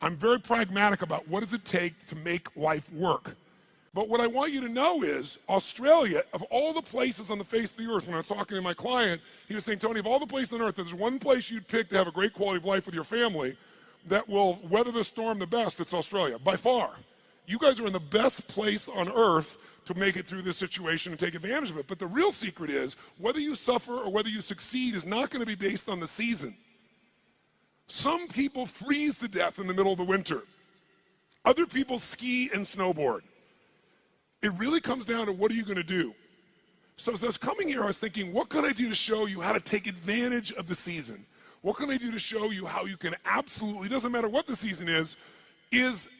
I'm very pragmatic about what does it take to make life work. But what I want you to know is Australia, of all the places on the face of the earth, when I was talking to my client, he was saying, Tony, of all the places on earth, if there's one place you'd pick to have a great quality of life with your family that will weather the storm the best, it's Australia, by far. You guys are in the best place on earth to make it through this situation and take advantage of it. But the real secret is, whether you suffer or whether you succeed is not going to be based on the season. Some people freeze to death in the middle of the winter. Other people ski and snowboard. It really comes down to what are you going to do? So as I was coming here, I was thinking, what can I do to show you how to take advantage of the season? What can I do to show you how you can absolutely, doesn't matter what the season is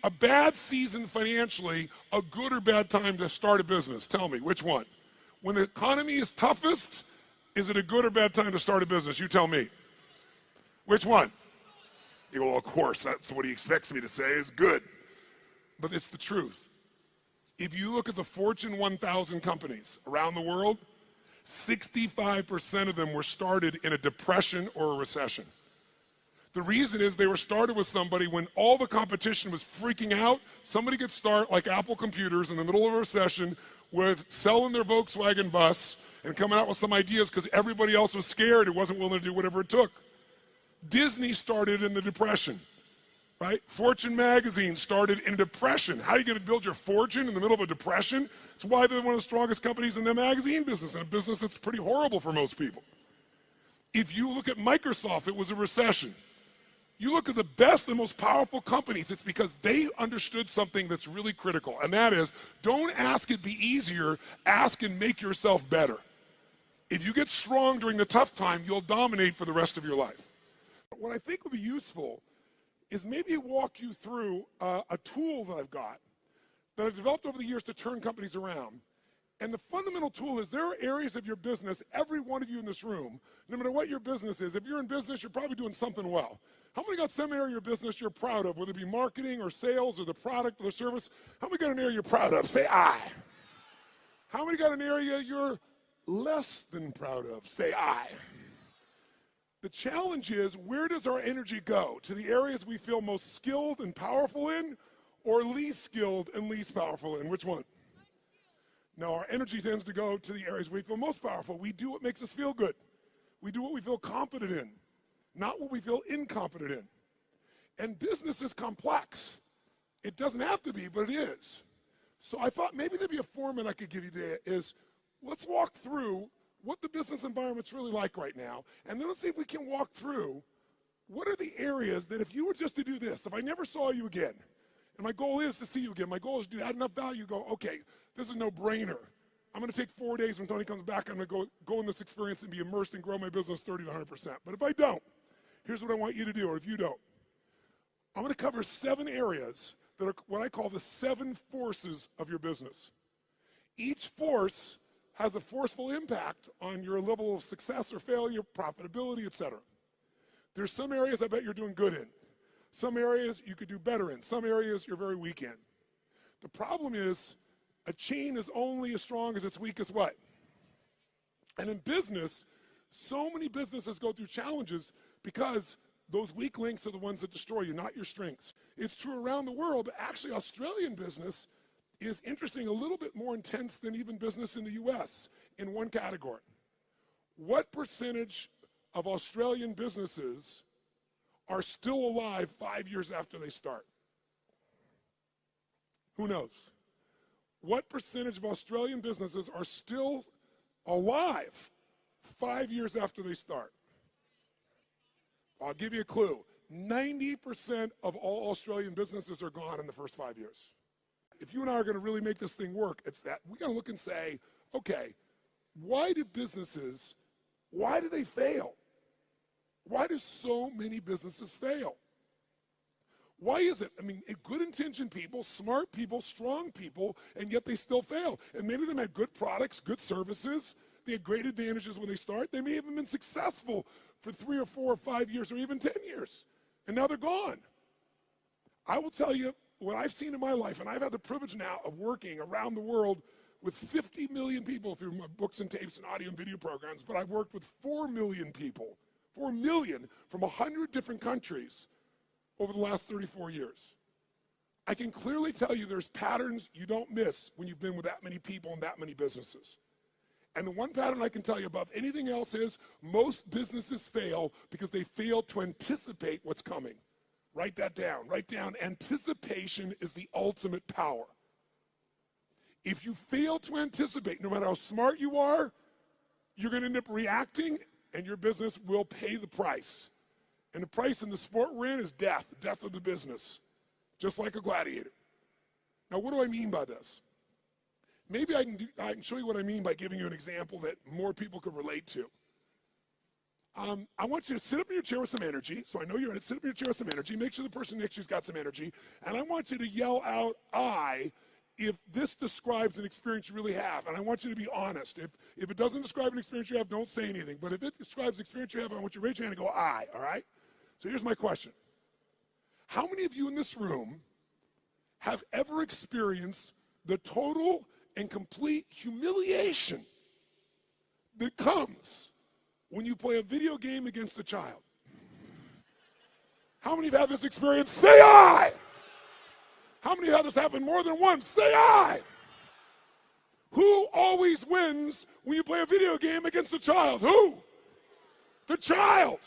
a bad season financially a good or bad time to start a business? Tell me, which one? When the economy is toughest, is it a good or bad time to start a business? You tell me. Which one? You go, well, of course, that's what he expects me to say is good. But it's the truth. If you look at the Fortune 1000 companies around the world, 65% of them were started in a depression or a recession. The reason is they were started with somebody when all the competition was freaking out. Somebody could start, like Apple Computers, in the middle of a recession with selling their Volkswagen bus and coming out with some ideas because everybody else was scared and wasn't willing to do whatever it took. Disney started in the Depression. Right? Fortune magazine started in a depression. How are you going to build your fortune in the middle of a depression? It's why they're one of the strongest companies in the magazine business, and a business that's pretty horrible for most people. If you look at Microsoft, it was a recession. You look at the best and most powerful companies, it's because they understood something that's really critical, and that is, don't ask it be easier, ask and make yourself better. If you get strong during the tough time, you'll dominate for the rest of your life. What I think would be useful is maybe walk you through a tool that I've got that I've developed over the years to turn companies around. And the fundamental tool is there are areas of your business, every one of you in this room, no matter what your business is, if you're in business, you're probably doing something well. How many got some area of your business you're proud of, whether it be marketing or sales or the product or the service? How many got an area you're proud of? Say I. How many got an area you're less than proud of? Say I. The challenge is, where does our energy go? To the areas we feel most skilled and powerful in, or least skilled and least powerful in? Which one? No, our energy tends to go to the areas we feel most powerful. We do what makes us feel good. We do what we feel competent in, not what we feel incompetent in. And business is complex. It doesn't have to be, but it is. So I thought maybe there'd be a format I could give you today is, let's walk through what the business environment's really like right now, and then let's see if we can walk through what are the areas that if you were just to do this, if I never saw you again, and my goal is to see you again, my goal is to add enough value, go, okay, this is no brainer. I'm gonna take 4 days when Tony comes back, I'm gonna go in this experience and be immersed and grow my business 30 to 100%. But if I don't, here's what I want you to do, or if you don't. I'm gonna cover 7 areas that are what I call the 7 forces of your business. Each force has a forceful impact on your level of success or failure, profitability, etc. There's some areas I bet you're doing good in. Some areas you could do better in. Some areas you're very weak in. The problem is, a chain is only as strong as its weakest what? And in business, so many businesses go through challenges because those weak links are the ones that destroy you, not your strengths. It's true around the world, but actually Australian business is interesting, a little bit more intense than even business in the US in one category. What percentage of Australian businesses are still alive 5 years after they start? Who knows? What percentage of Australian businesses are still alive 5 years after they start? I'll give you a clue. 90% of all Australian businesses are gone in the first 5 years. If you and I are going to really make this thing work, it's that we got to look and say, okay, why do they fail? Why do so many businesses fail? Why is it? I mean, good-intentioned people, smart people, strong people, and yet they still fail. And many of them had good products, good services. They had great advantages when they start. They may have been successful for 3 or 4 or 5 years or even 10 years, and now they're gone. I will tell you what I've seen in my life, and I've had the privilege now of working around the world with 50 million people through my books and tapes and audio and video programs, but I've worked with 4 million people, 4 million from 100 different countries. over the last 34 years. I can clearly tell you there's patterns you don't miss when you've been with that many people and that many businesses. And the one pattern I can tell you above anything else is most businesses fail because they fail to anticipate what's coming. Write that down. Write down, anticipation is the ultimate power. If you fail to anticipate, no matter how smart you are, you're going to end up reacting and your business will pay the price. And the price in the sport we're in is death of the business, just like a gladiator. Now, what do I mean by this? Maybe I can show you what I mean by giving you an example that more people could relate to. I want you to sit up in your chair with some energy. So I know you're in it. Sit up in your chair with some energy. Make sure the person next to you's got some energy. And I want you to yell out, I, if this describes an experience you really have. And I want you to be honest. If it doesn't describe an experience you have, don't say anything. But if it describes an experience you have, I want you to raise your hand and go, I, all right? So here's my question. How many of you in this room have ever experienced the total and complete humiliation that comes when you play a video game against a child? How many have had this experience? Say I! How many have had this happen more than once? Say I! Who always wins when you play a video game against a child? Who? The child.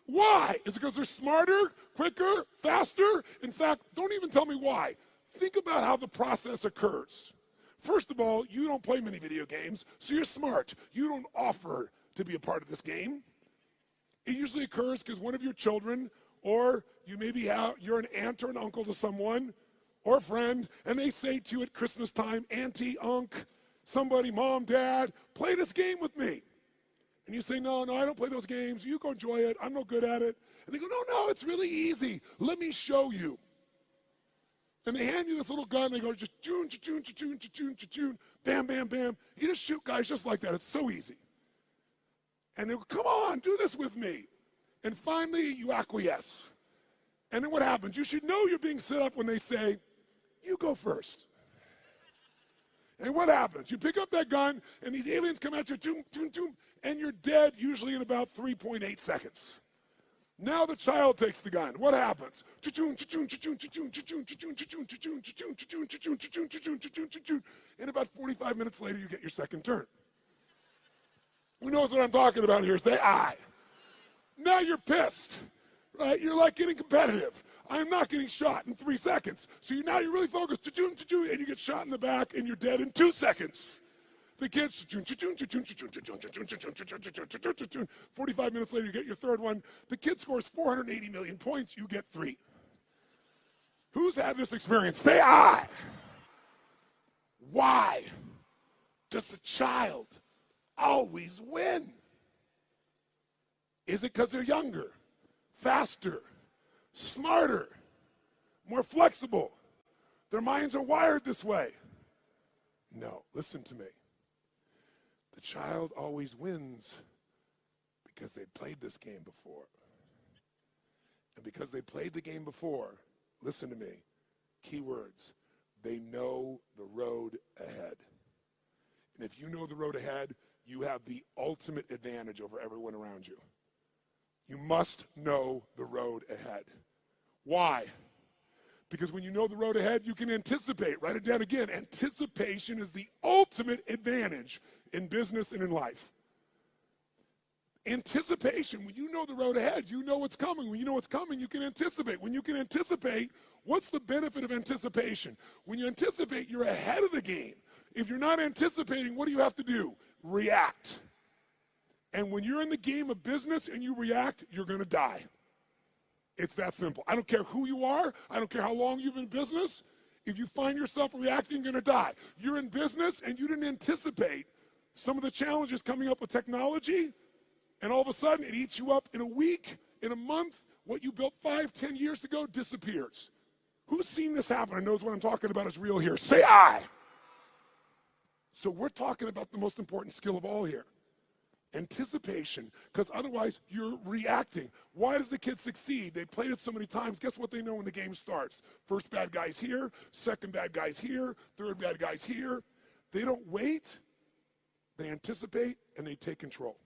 Why? Is it because they're smarter, quicker, faster? In fact, don't even tell me why. Think about how the process occurs. First of all, you don't play many video games, so you're smart. You don't offer to be a part of this game. It usually occurs because one of your children, or you maybe you're an aunt or an uncle to someone, or a friend, and they say to you at Christmas time, Auntie, Unc, somebody, Mom, Dad, play this game with me. And you say, no, I don't play those games. You go enjoy it. I'm no good at it. And they go, no, it's really easy. Let me show you. And they hand you this little gun. They go, just choon, choon, choon, choon, choon, bam, bam, bam. You just shoot guys just like that. It's so easy. And they go, come on, do this with me. And finally, you acquiesce. And then what happens? You should know you're being set up when they say, you go first. And what happens? You pick up that gun, and these aliens come at you, choom, choom, choom, and you're dead usually in about 3.8 seconds. Now the child takes the gun. What happens? And about 45 minutes later, you get your second turn. Who knows what I'm talking about here? Say I. Now you're pissed, right? You're like getting competitive. I'm not getting shot in 3 seconds. So now you're really focused, and you get shot in the back, and you're dead in 2 seconds. The kids, 45 minutes later, you get your third one. The kid scores 480 million points, you get 3. Who's had this experience? Say I. Why does the child always win? Is it because they're younger, faster, smarter, more flexible? Their minds are wired this way. No, listen to me. The child always wins because they played this game before. And because they played the game before, listen to me, key words, they know the road ahead. And if you know the road ahead, you have the ultimate advantage over everyone around you. You must know the road ahead. Why? Because when you know the road ahead, you can anticipate. Write it down again. Anticipation is the ultimate advantage in business and in life. Anticipation, when you know the road ahead, you know what's coming. When you know what's coming, you can anticipate. When you can anticipate, what's the benefit of anticipation? When you anticipate, you're ahead of the game. If you're not anticipating, what do you have to do? React. And when you're in the game of business and you react, you're going to die. It's that simple. I don't care who you are. I don't care how long you've been in business. If you find yourself reacting, you're going to die. You're in business and you didn't anticipate some of the challenges coming up with technology, and all of a sudden it eats you up in a week, in a month. What you built 5-10 years ago disappears. Who's seen this happen and knows what I'm talking about is real here? Say I. So we're talking about the most important skill of all here. Anticipation, because otherwise you're reacting. Why does the kid succeed? They played it so many times. Guess what they know when the game starts? First bad guy's here, second bad guy's here, third bad guy's here. They don't wait, they anticipate, and they take control.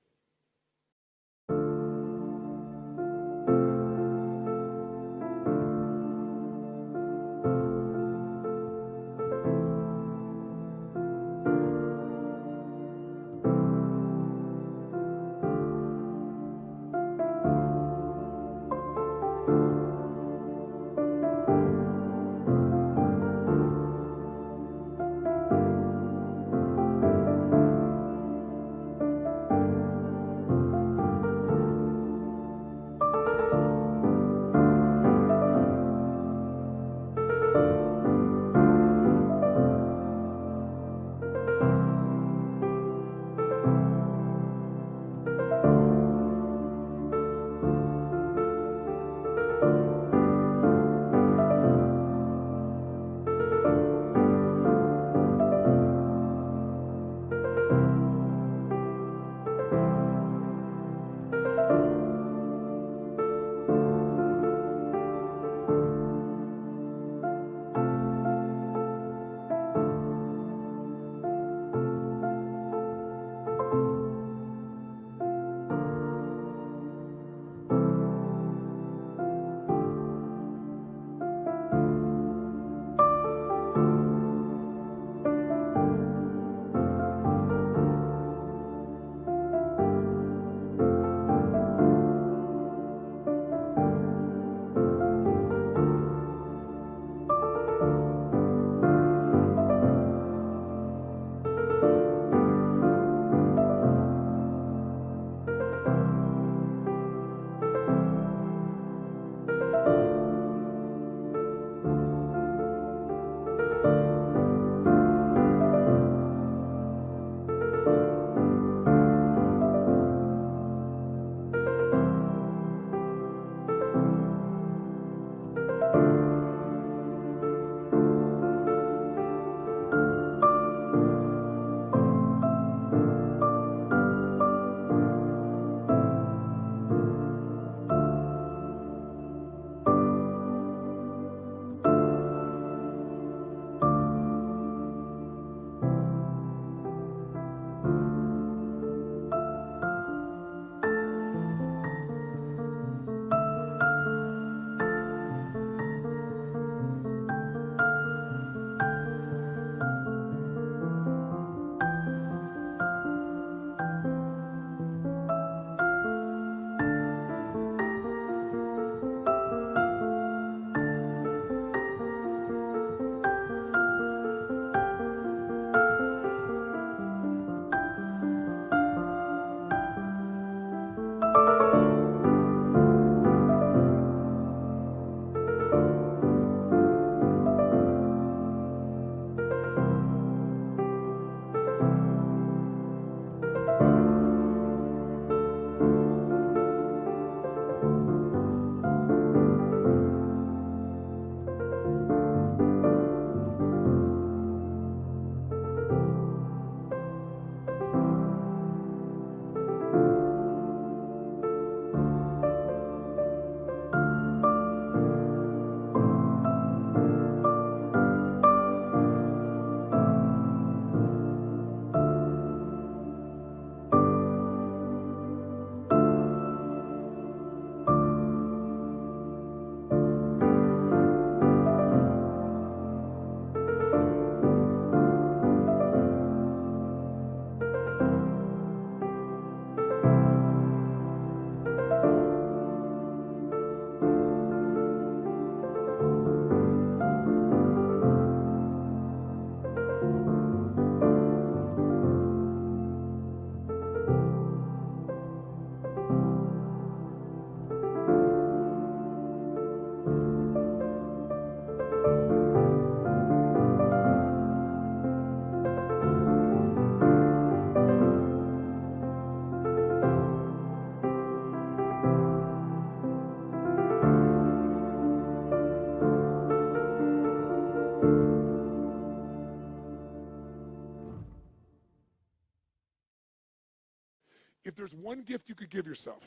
If there's one gift you could give yourself,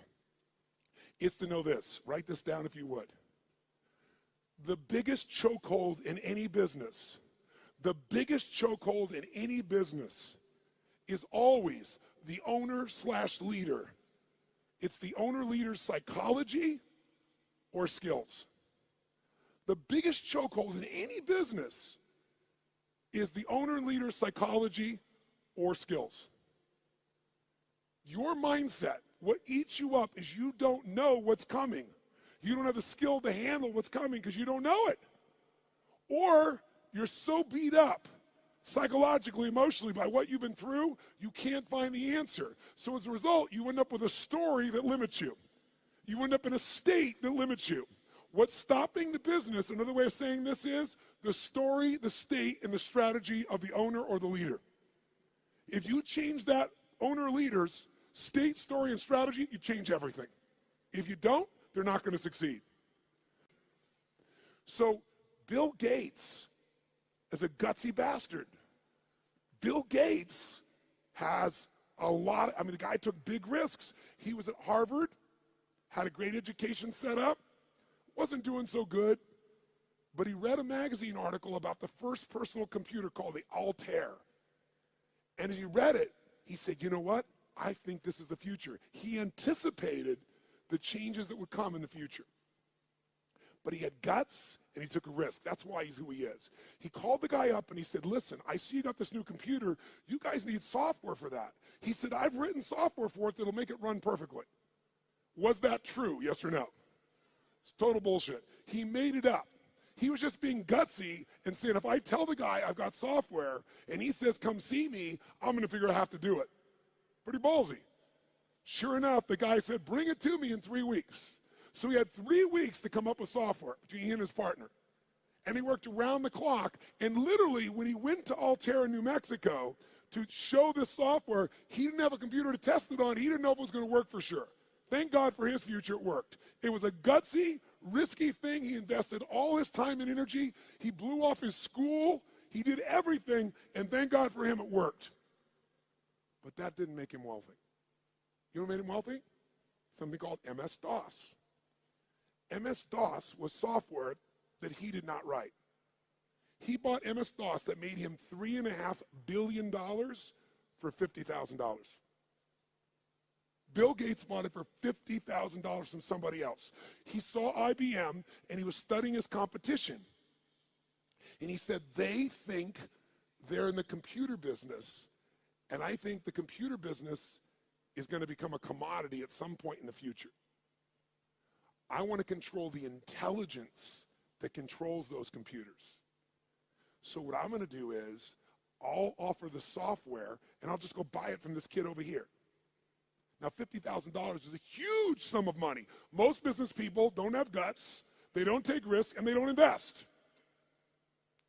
it's to know this. Write this down if you would. The biggest chokehold in any business, is always the owner/leader. It's the owner-leader's psychology or skills. The biggest chokehold in any business is the owner-leader's psychology or skills. Your mindset, what eats you up is you don't know what's coming. You don't have the skill to handle what's coming because you don't know it. Or you're so beat up psychologically, emotionally by what you've been through, you can't find the answer. So as a result, you end up with a story that limits you. You end up in a state that limits you. What's stopping the business, another way of saying this is, the story, the state, and the strategy of the owner or the leader. If you change that owner or leader's state, story, and strategy, you change everything. If you don't, they're not going to succeed. So Bill Gates is a gutsy bastard. Bill Gates has a lot, the guy took big risks. He was at Harvard, had a great education set up, wasn't doing so good, but he read a magazine article about the first personal computer called the Altair. And as he read it, he said, you know what? I think this is the future. He anticipated the changes that would come in the future. But he had guts and he took a risk. That's why he's who he is. He called the guy up and he said, listen, I see you got this new computer. You guys need software for that. He said, I've written software for it that'll make it run perfectly. Was that true? Yes or no? It's total bullshit. He made it up. He was just being gutsy and saying, if I tell the guy I've got software and he says, come see me, I'm going to figure out how to do it. Pretty ballsy. Sure enough, the guy said, bring it to me in 3 weeks. So he had 3 weeks to come up with software between he and his partner. And he worked around the clock. And literally, when he went to Altair in New Mexico to show this software, he didn't have a computer to test it on. He didn't know if it was going to work for sure. Thank God for his future, it worked. It was a gutsy, risky thing. He invested all his time and energy. He blew off his school. He did everything. And thank God for him, it worked. But that didn't make him wealthy. You know what made him wealthy? Something called MS-DOS. MS-DOS was software that he did not write. He bought MS-DOS that made him $3.5 billion for $50,000. Bill Gates bought it for $50,000 from somebody else. He saw IBM and he was studying his competition. And he said, they think they're in the computer business, and I think the computer business is going to become a commodity at some point in the future. I want to control the intelligence that controls those computers. So what I'm going to do is I'll offer the software and I'll just go buy it from this kid over here. Now, $50,000 is a huge sum of money. Most business people don't have guts, they don't take risks, and they don't invest.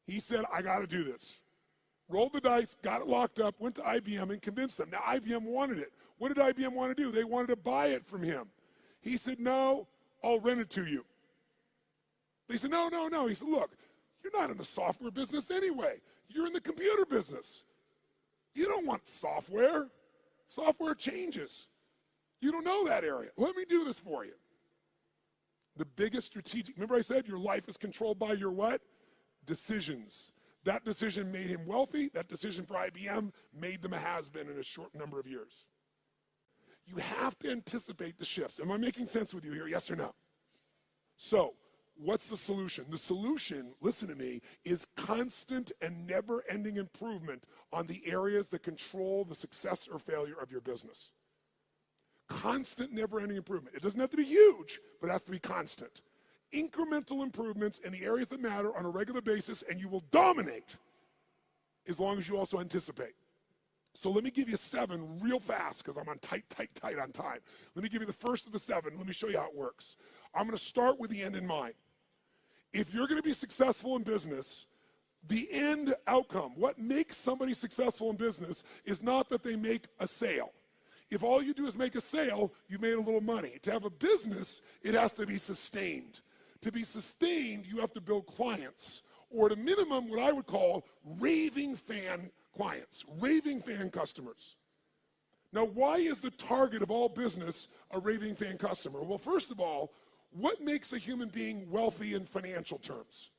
He said, I got to do this. Rolled the dice, got it locked up, went to IBM and convinced them. Now, IBM wanted it. What did IBM want to do? They wanted to buy it from him. He said, no, I'll rent it to you. They said, no, no, no. He said, look, you're not in the software business anyway. You're in the computer business. You don't want software. Software changes. You don't know that area. Let me do this for you. The biggest strategic, remember I said your life is controlled by your what? Decisions. That decision made him wealthy. That decision for IBM made them a has-been in a short number of years. You have to anticipate the shifts. Am I making sense with you here? Yes or no? So, what's the solution? The solution, listen to me, is constant and never-ending improvement on the areas that control the success or failure of your business. Constant, never-ending improvement. It doesn't have to be huge, but it has to be constant. Incremental improvements in the areas that matter on a regular basis, and you will dominate as long as you also anticipate. So let me give you 7 real fast because I'm on tight on time. Let me give you the first of the 7. Let me show you how it works. I'm going to start with the end in mind. If you're going to be successful in business, the end outcome, what makes somebody successful in business is not that they make a sale. If all you do is make a sale, you made a little money. To have a business, it has to be sustained. To be sustained, you have to build clients, or at a minimum, what I would call raving fan clients, raving fan customers. Now, why is the target of all business a raving fan customer? Well, first of all, what makes a human being wealthy in financial terms?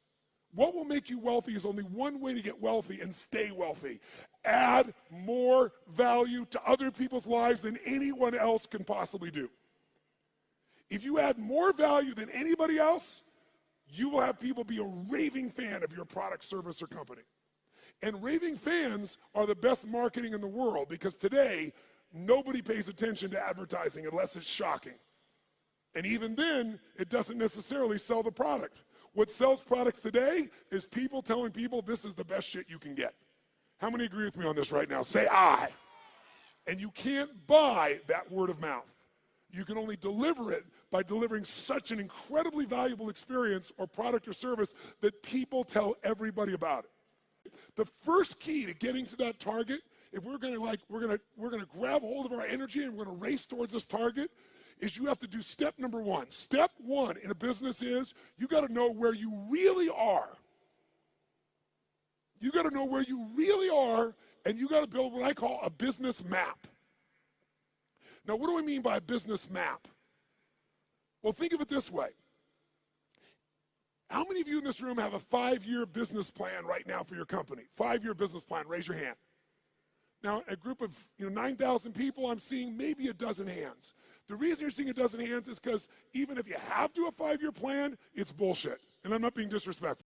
What will make you wealthy is only one way to get wealthy and stay wealthy. Add more value to other people's lives than anyone else can possibly do. If you add more value than anybody else, you will have people be a raving fan of your product, service, or company. And raving fans are the best marketing in the world because today, nobody pays attention to advertising unless it's shocking. And even then, it doesn't necessarily sell the product. What sells products today is people telling people this is the best shit you can get. How many agree with me on this right now? Say I. And you can't buy that word of mouth. You can only deliver it by delivering such an incredibly valuable experience or product or service that people tell everybody about it. The first key to getting to that target, if we're gonna grab hold of our energy and we're gonna race towards this target, is you have to do step number one. Step one in a business is you gotta know where you really are. You gotta know where you really are, and you gotta build what I call a business map. Now, what do I mean by a business map? Well, think of it this way. How many of you in this room have a 5-year business plan right now for your company? 5-year business plan, raise your hand. Now, a group of 9,000 people, I'm seeing maybe a dozen hands. The reason you're seeing a dozen hands is because even if you have to do a 5-year plan, it's bullshit. And I'm not being disrespectful.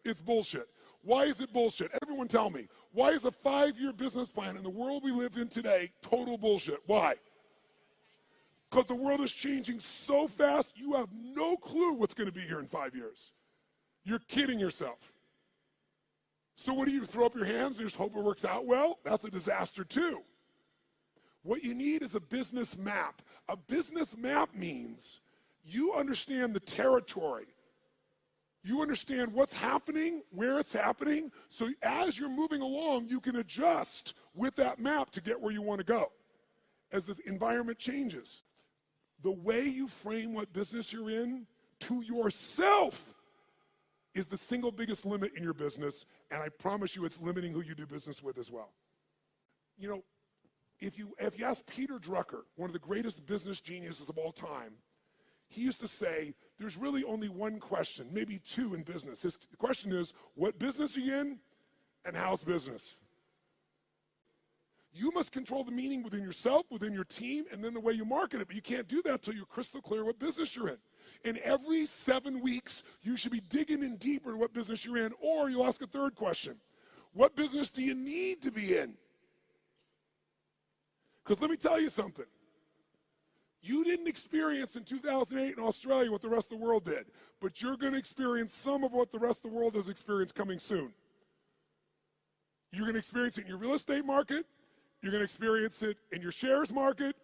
It's bullshit. Why is it bullshit? Everyone tell me. Why is a 5-year business plan in the world we live in today total bullshit? Why? Because the world is changing so fast, you have no clue what's going to be here in 5 years. You're kidding yourself. So what do you throw up your hands and just hope it works out well? That's a disaster too. What you need is a business map. A business map means you understand the territory. You understand what's happening, where it's happening, so as you're moving along, you can adjust with that map to get where you want to go as the environment changes. The way you frame what business you're in to yourself is the single biggest limit in your business, and I promise you it's limiting who you do business with as well. You know, if you ask Peter Drucker, one of the greatest business geniuses of all time, he used to say, there's really only one question, maybe two in business. His question is, what business are you in and how's business? You must control the meaning within yourself, within your team, and then the way you market it. But you can't do that until you're crystal clear what business you're in. And every 7 weeks, you should be digging in deeper to what business you're in, or you'll ask a third question. What business do you need to be in? Because let me tell you something. You didn't experience in 2008 in Australia what the rest of the world did, but you're going to experience some of what the rest of the world has experienced coming soon. You're going to experience it in your real estate market, you're going to experience it in your shares market,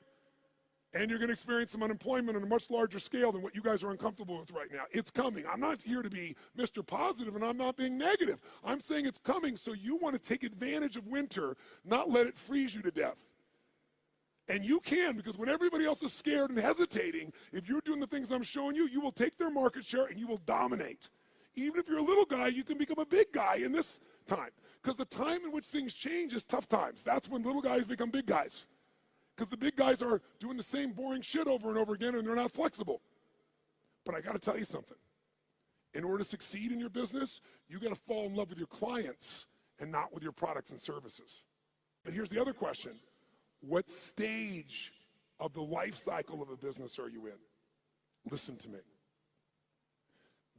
and you're going to experience some unemployment on a much larger scale than what you guys are uncomfortable with right now. It's coming. I'm not here to be Mr. Positive, and I'm not being negative. I'm saying it's coming, so you want to take advantage of winter, not let it freeze you to death. And you can, because when everybody else is scared and hesitating, if you're doing the things I'm showing you, you will take their market share and you will dominate. Even if you're a little guy, you can become a big guy in this time. Because the time in which things change is tough times. That's when little guys become big guys. Because the big guys are doing the same boring shit over and over again and they're not flexible. But I got to tell you something. In order to succeed in your business, you got to fall in love with your clients and not with your products and services. But here's the other question. What stage of the life cycle of a business are you in? Listen to me.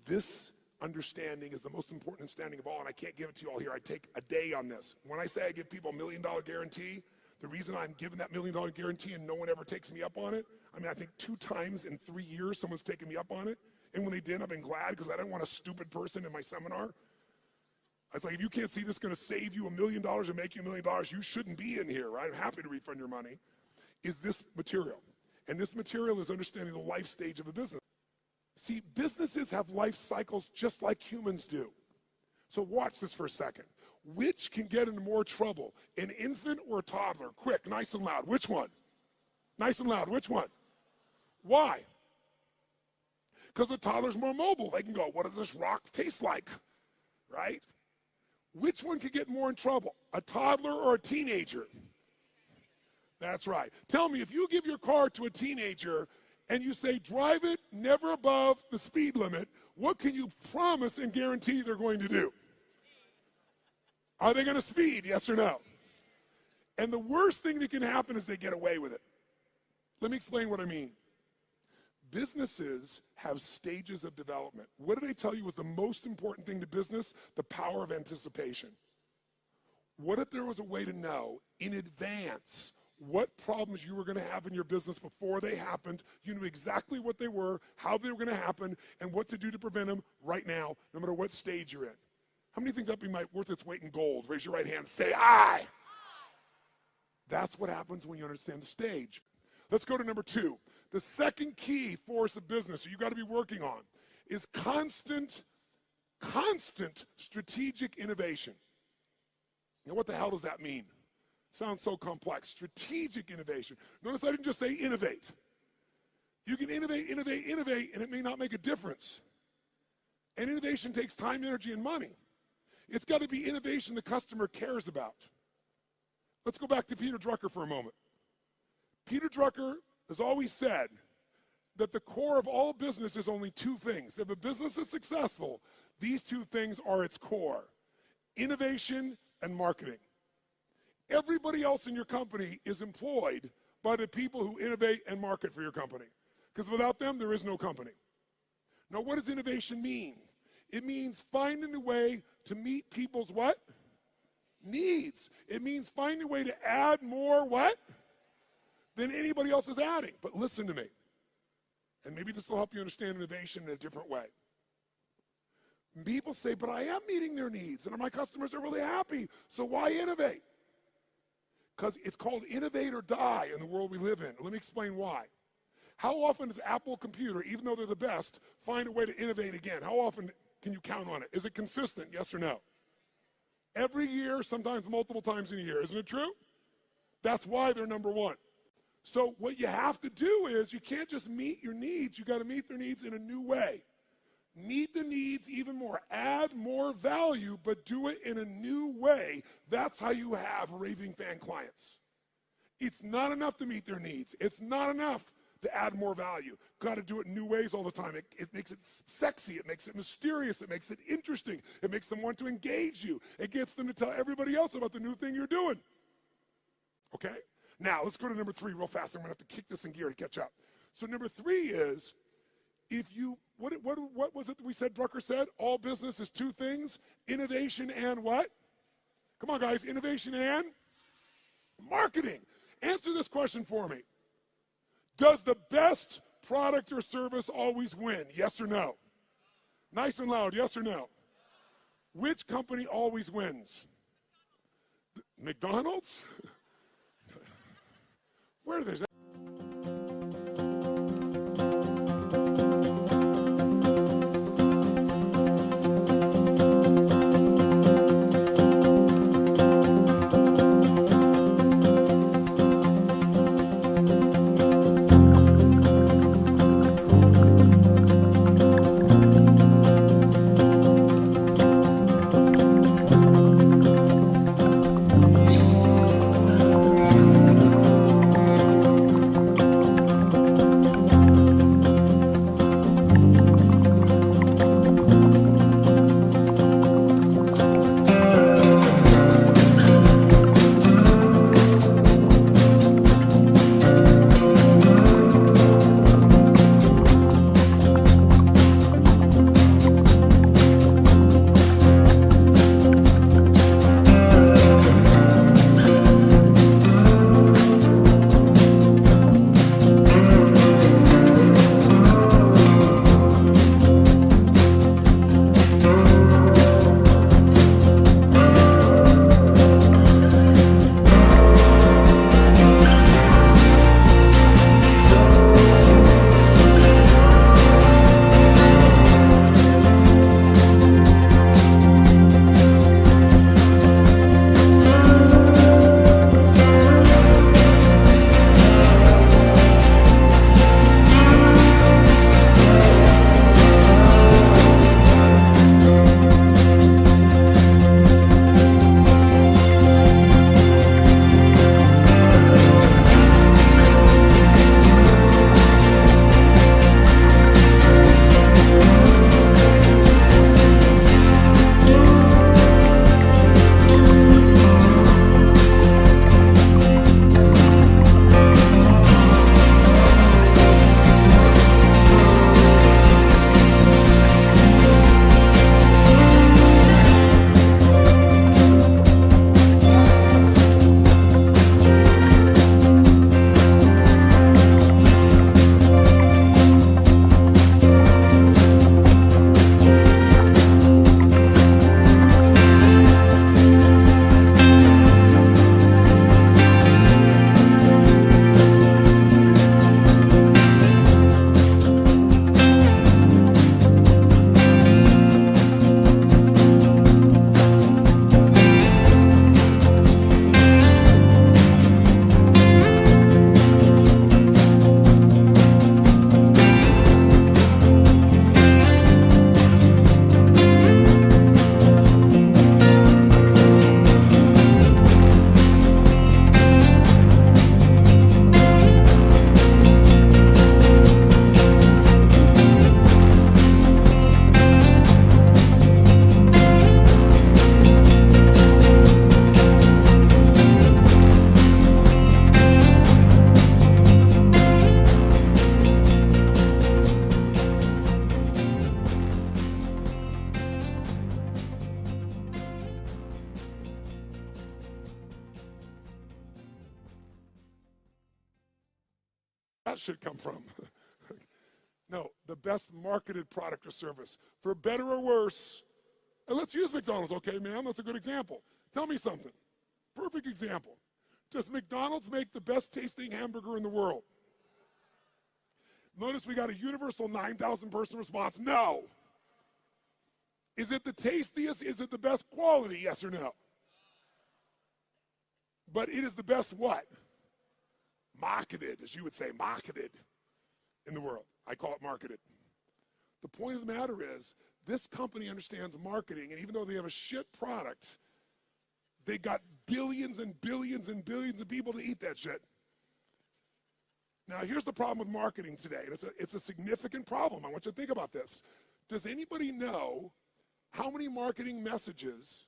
This understanding is the most important understanding of all, and I can't give it to you all here. I take a day on this. When I say I give people $1 million guarantee, the reason I'm giving that $1 million guarantee and no one ever takes me up on it, I think 2 times in 3 years someone's taken me up on it. And when they did, I've been glad because I didn't want a stupid person in my seminar. I was like, if you can't see this is going to save you $1 million and make you $1 million, you shouldn't be in here, right? I'm happy to refund your money. Is this material. And this material is understanding the life stage of a business. See, businesses have life cycles just like humans do. So watch this for a second. Which can get into more trouble, an infant or a toddler? Quick, nice and loud. Which one? Nice and loud. Which one? Why? Because the toddler's more mobile. They can go, what does this rock taste like? Right? Which one could get more in trouble, a toddler or a teenager? That's right. Tell me, if you give your car to a teenager and you say, drive it never above the speed limit, what can you promise and guarantee they're going to do? Are they going to speed, yes or no? And the worst thing that can happen is they get away with it. Let me explain what I mean. Businesses have stages of development. What did I tell you was the most important thing to business? The power of anticipation. What if there was a way to know in advance what problems you were going to have in your business before they happened? You knew exactly what they were, how they were going to happen, and what to do to prevent them right now, no matter what stage you're in. How many think that'd be worth its weight in gold? Raise your right hand, say aye. That's what happens when you understand the stage. Let's go to number 2. The second key force of business that you got to be working on is constant strategic innovation. Now, what the hell does that mean? Sounds so complex. Strategic innovation. Notice I didn't just say innovate. You can innovate, and it may not make a difference. And innovation takes time, energy, and money. It's got to be innovation the customer cares about. Let's go back to Peter Drucker for a moment. Peter Drucker has always said that the core of all business is only 2 things. If a business is successful, these 2 things are its core: innovation and marketing. Everybody else in your company is employed by the people who innovate and market for your company. Because without them, there is no company. Now, what does innovation mean? It means finding a way to meet people's what? Needs. It means finding a way to add more what? Than anybody else is adding. But listen to me. And maybe this will help you understand innovation in a different way. People say, but I am meeting their needs and my customers are really happy, so why innovate? Because it's called innovate or die in the world we live in. Let me explain why. How often does Apple Computer, even though they're the best, find a way to innovate again? How often can you count on it? Is it consistent, yes or no? Every year, sometimes multiple times in a year. Isn't it true? That's why they're number one. So what you have to do is you can't just meet your needs. You got to meet their needs in a new way. Meet the needs even more. Add more value, but do it in a new way. That's how you have raving fan clients. It's not enough to meet their needs. It's not enough to add more value. Got to do it in new ways all the time. It makes it sexy. It makes it mysterious. It makes it interesting. It makes them want to engage you. It gets them to tell everybody else about the new thing you're doing. Okay? Now, let's go to number 3 real fast. I'm going to have to kick this in gear to catch up. So number 3 is, if you, what was it that we said, Drucker said? All business is 2 things, innovation and what? Come on, guys, innovation and marketing. Answer this question for me. Does the best product or service always win? Yes or no? Nice and loud, yes or no? Which company always wins? McDonald's? Where are they? that shit come from? No, the best marketed product or service, for better or worse. And let's use McDonald's, okay, ma'am? That's a good example. Tell me something. Perfect example. Does McDonald's make the best tasting hamburger in the world? Notice we got a universal 9,000 person response. No. Is it the tastiest? Is it the best quality? Yes or no? But it is the best what? Marketed, as you would say, marketed in the world. I call it marketed. The point of the matter is, this company understands marketing, and even though they have a shit product, they got billions and billions and billions of people to eat that shit. Now, here's the problem with marketing today, and it's a significant problem. I want you to think about this. Does anybody know how many marketing messages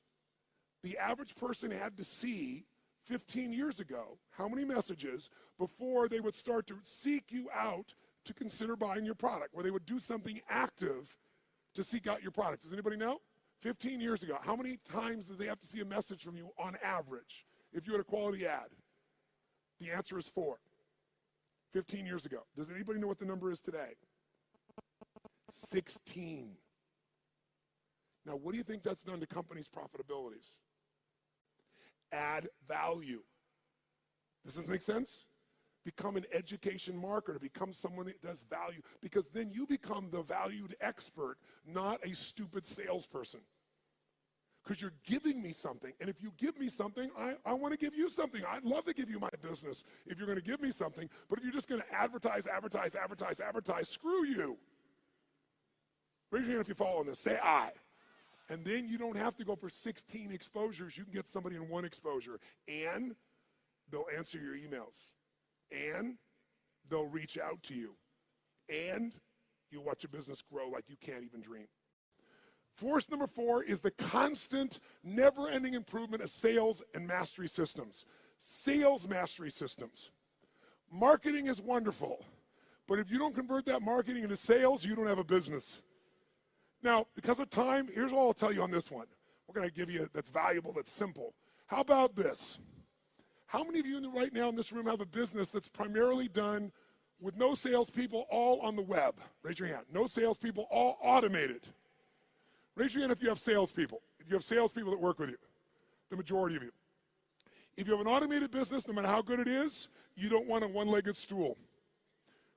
the average person had to see 15 years ago? How many messages before they would start to seek you out to consider buying your product, where they would do something active to seek out your product? Does anybody know? 15 years ago, how many times did they have to see a message from you on average if you had a quality ad? The answer is 4. 15 years ago. Does anybody know what the number is today? 16. Now, what do you think that's done to companies' profitabilities? Add value. Does this make sense? Become an education marketer, become someone that does value, because then you become the valued expert, not a stupid salesperson. Because you're giving me something, and if you give me something, I want to give you something. I'd love to give you my business if you're going to give me something, but if you're just going to advertise, screw you. Raise your hand if you follow on this. Say I. And then you don't have to go for 16 exposures. You can get somebody in 1 exposure, and they'll answer your emails. And they'll reach out to you. And you'll watch your business grow like you can't even dream. Force number 4 is the constant, never-ending improvement of sales and mastery systems. Sales mastery systems. Marketing is wonderful, but if you don't convert that marketing into sales, you don't have a business. Now, because of time, here's all I'll tell you on this one. We're going to give you that's valuable, that's simple. How about this? How many of you right now in this room have a business that's primarily done with no salespeople, all on the web? Raise your hand. No salespeople, all automated. Raise your hand if you have salespeople. If you have salespeople that work with you, the majority of you. If you have an automated business, no matter how good it is, you don't want a one-legged stool.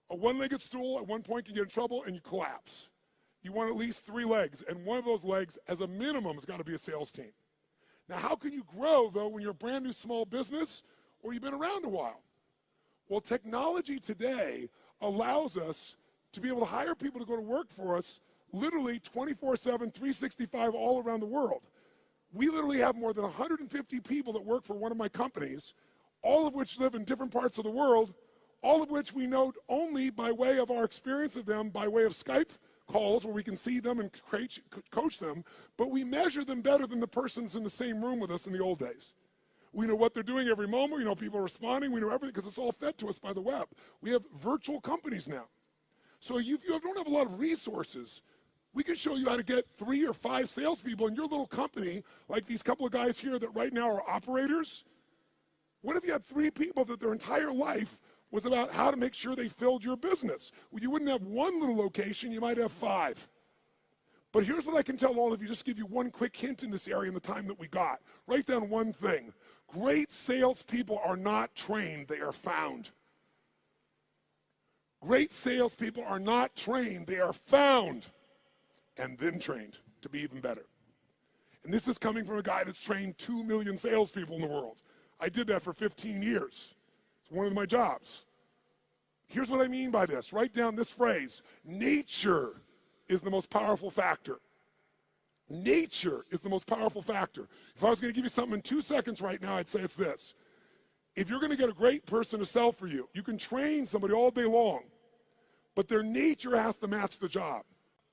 A one-legged stool at one point can get in trouble and you collapse. You want at least 3 legs, and one of those legs, as a minimum, has got to be a sales team. Now, how can you grow, though, when you're a brand new small business or you've been around a while? Well, technology today allows us to be able to hire people to go to work for us literally 24/7, 365 all around the world. We literally have more than 150 people that work for one of my companies, all of which live in different parts of the world, all of which we know only by way of our experience of them, by way of Skype calls where we can see them and coach them, but we measure them better than the persons in the same room with us in the old days. We know what they're doing every moment. We know people are responding. We know everything because it's all fed to us by the web. We have virtual companies now. So if you don't have a lot of resources, we can show you how to get 3 or 5 salespeople in your little company, like these couple of guys here that right now are operators. What if you had 3 people that their entire life was about how to make sure they filled your business? Well, you wouldn't have 1 little location, you might have 5. But here's what I can tell all of you, just give you one quick hint in this area in the time that we got. Write down one thing. Great salespeople are not trained, they are found. Great salespeople are not trained, they are found and then trained to be even better. And this is coming from a guy that's trained 2 million salespeople in the world. I did that for 15 years. It's one of my jobs. Here's what I mean by this. Write down this phrase. Nature is the most powerful factor. Nature is the most powerful factor. If I was going to give you something in 2 seconds right now, I'd say it's this. If you're going to get a great person to sell for you, you can train somebody all day long, but their nature has to match the job.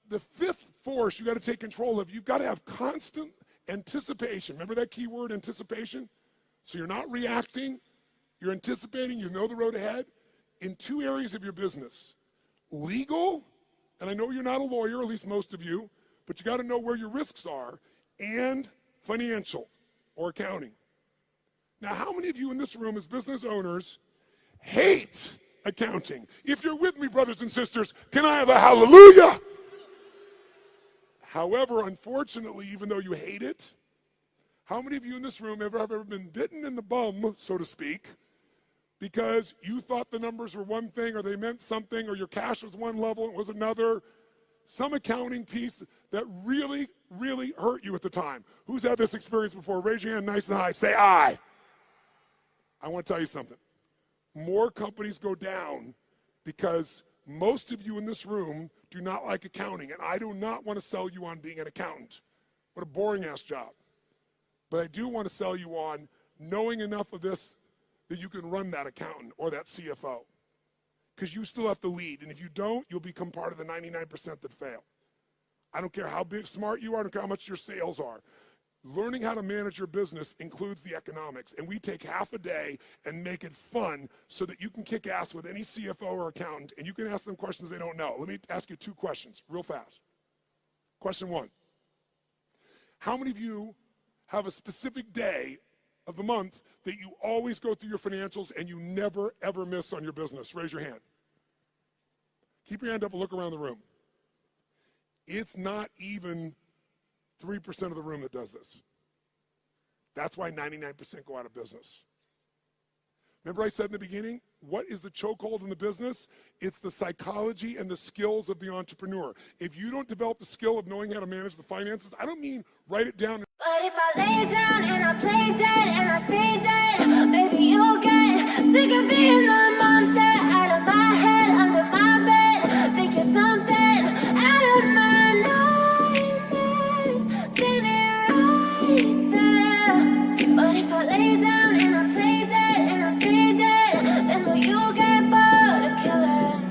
The 5th force you got to take control of, you've got to have constant anticipation. Remember that key word, anticipation? So you're not reacting, you're anticipating, you know the road ahead in 2 areas of your business. Legal, and I know you're not a lawyer, at least most of you, but you got to know where your risks are, and financial or accounting. Now, how many of you in this room as business owners hate accounting. If you're with me, brothers and sisters, can I have a hallelujah? However, unfortunately, even though you hate it, how many of you in this room have ever been bitten in the bum, so to speak, because you thought the numbers were one thing or they meant something or your cash was one level and it was another? Some accounting piece that really, really hurt you at the time. Who's had this experience before? Raise your hand nice and high. Say I. I want to tell you something. More companies go down because most of you in this room do not like accounting, and I do not want to sell you on being an accountant. What a boring-ass job. But I do want to sell you on knowing enough of this that you can run that accountant or that CFO. Because you still have to lead, and if you don't, you'll become part of the 99% that fail. I don't care how big, smart you are, I don't care how much your sales are. Learning how to manage your business includes the economics, and we take half a day and make it fun so that you can kick ass with any CFO or accountant, and you can ask them questions they don't know. Let me ask you 2 questions real fast. Question 1, how many of you have a specific day of the month that you always go through your financials and you never, ever miss on your business? Raise your hand. Keep your hand up and look around the room. It's not even 3% of the room that does this. That's why 99% go out of business. Remember I said in the beginning, what is the chokehold in the business? It's the psychology and the skills of the entrepreneur. If you don't develop the skill of knowing how to manage the finances, I don't mean write it down. But if I lay down and I play dead and I stay dead, maybe you'll get sick of being the monster out of my head, under my bed, think you're something out of my nightmares, standing right there. But if I lay down and I play dead and I stay dead, then will you get bored of killing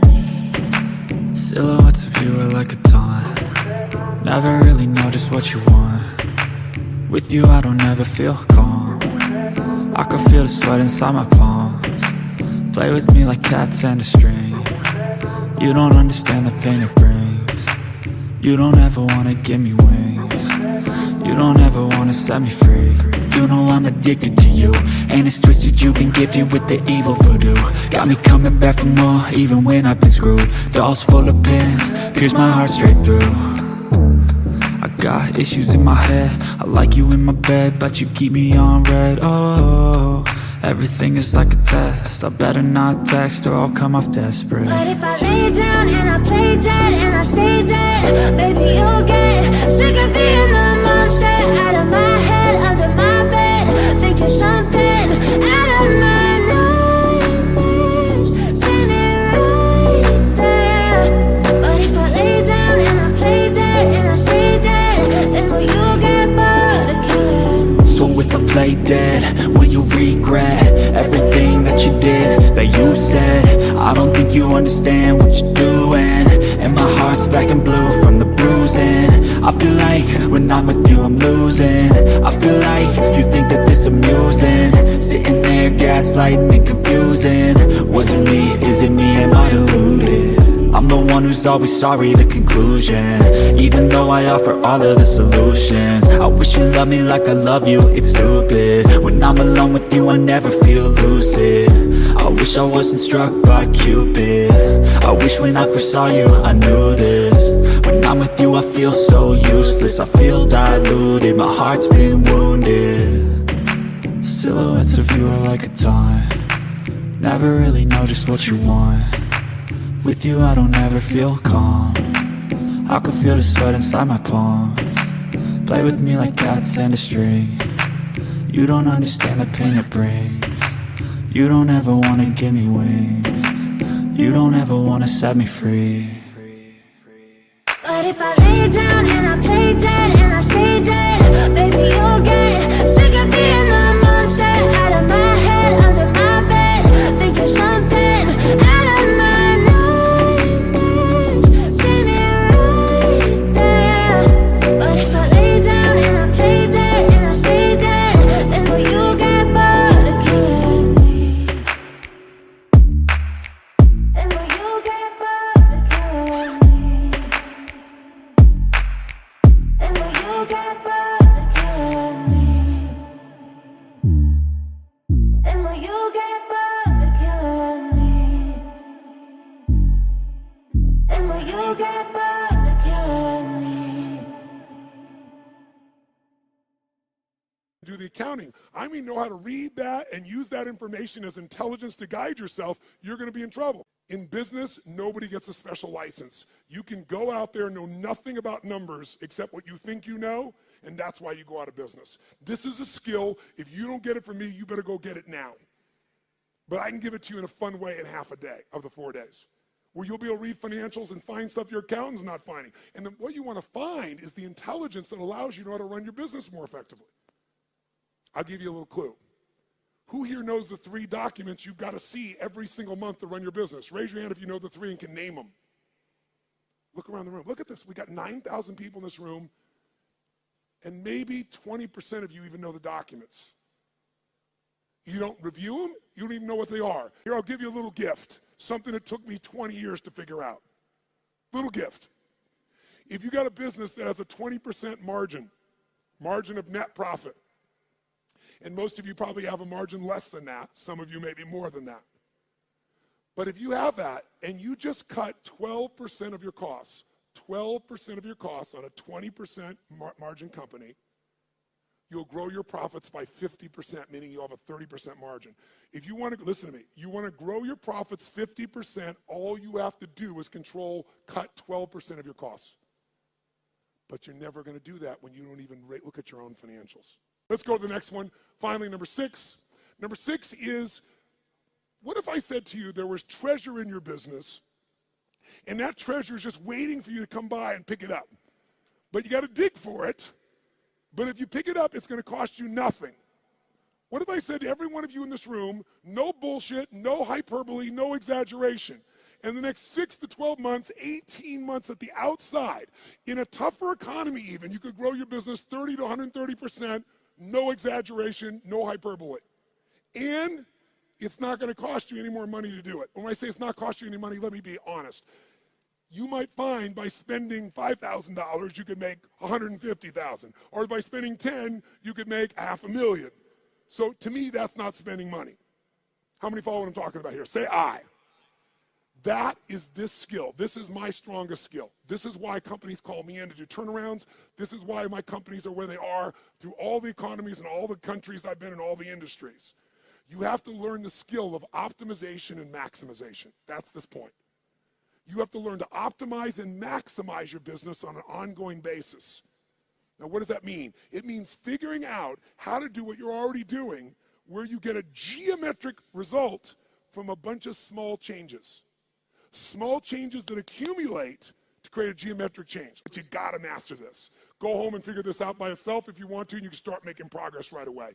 me? Silhouettes of you are like a taunt. Never really know just what you want. With you I don't ever feel calm. I can feel the sweat inside my palms. Play with me like cats and a string. You don't understand the pain it brings. You don't ever wanna give me wings. You don't ever wanna set me free. You know I'm addicted to you, and it's twisted, you've been gifted with the evil voodoo. Got me coming back for more, even when I've been screwed. Dolls full of pins, pierce my heart straight through. I got issues in my head, I like you in my bed, but you keep me on red. Oh, everything is like a test, I better not text or I'll come off desperate. But if I lay down and I play dead and I stay dead, maybe you'll get sick of being the monster out of my head, under my bed, think you're something out of my nightmares, standing right there. But if I lay down and I play dead and I stay dead, then will you get bored of killing me? So if I play dead, will you regret everything that you did, that you said? I don't think you understand what you're doing, and my heart's black and blue from the bruising. I feel like when I'm with you I'm losing. I feel like you think that this amusing, sitting there gaslighting and confusing. Was it me? Is it me? Am I deluded? I'm the one who's always sorry, the conclusion, even though I offer all of the solutions. I wish you loved me like I love you, it's stupid. When I'm alone with you I never feel lucid. I wish I wasn't struck by Cupid. I wish when I first saw you I knew this. When I'm with you I feel so useless, I feel diluted, my heart's been wounded. Silhouettes of you are like a taunt. Never really know just what you want. With you I don't ever feel calm. I can feel the sweat inside my palms. Play with me like cats and a string. You don't understand the pain it brings. You don't ever wanna give me wings. You don't ever wanna set me free. But if I lay down and I play dead and I stay dead, maybe you'll get sick of being the monster out of my head, under my bed, think you're something out of my nightmares, standing right there. But if I lay down and I play dead and I stay dead, then will you get bored of killing me? Then will you get bored of killing me? And will you get bored of killing me? accounting. I mean know how to read that and use that information as intelligence to guide yourself, you're going to be in trouble. In business, nobody gets a special license. You can go out there and know nothing about numbers except what you think you know, and that's why you go out of business. This is a skill. If you don't get it from me, you better go get it now. But I can give it to you in a fun way in half a day of the 4 days, where you'll be able to read financials and find stuff your accountant's not finding. And then what you want to find is the intelligence that allows you to know how to run your business more effectively. I'll give you a little clue. Who here knows the 3 documents you've got to see every single month to run your business? Raise your hand if you know the 3 and can name them. Look around the room. Look at this. We got 9,000 people in this room, and maybe 20% of you even know the documents. You don't review them, you don't even know what they are. Here, I'll give you a little gift, something that took me 20 years to figure out. Little gift. If you got a business that has a 20% margin of net profit, and most of you probably have a margin less than that, some of you maybe more than that. But if you have that and you just cut 12% of your costs, 12% of your costs on a 20% margin company, you'll grow your profits by 50%, meaning you'll have a 30% margin. If you want to, listen to me, you want to grow your profits 50%, all you have to do is cut 12% of your costs. But you're never going to do that when you don't even look at your own financials. Let's go to the next one. Finally, number 6. Number 6 is, what if I said to you there was treasure in your business, and that treasure is just waiting for you to come by and pick it up? But you got to dig for it. But if you pick it up, it's going to cost you nothing. What if I said to every one of you in this room, no bullshit, no hyperbole, no exaggeration. In the next 6 to 12 months, 18 months at the outside, in a tougher economy even, you could grow your business 30 to 130%, no exaggeration, no hyperbole. And it's not going to cost you any more money to do it. When I say it's not cost you any money, let me be honest. You might find by spending $5,000, you could make $150,000. Or by spending 10, you could make $500,000. So to me, that's not spending money. How many follow what I'm talking about here? Say aye. That is this skill. This is my strongest skill. This is why companies call me in to do turnarounds. This is why my companies are where they are through all the economies and all the countries I've been in, all the industries. You have to learn the skill of optimization and maximization. That's this point. You have to learn to optimize and maximize your business on an ongoing basis. Now, what does that mean? It means figuring out how to do what you're already doing, where you get a geometric result from a bunch of small changes. Small changes that accumulate to create a geometric change. But you gotta master this. Go home and figure this out by itself if you want to, and you can start making progress right away.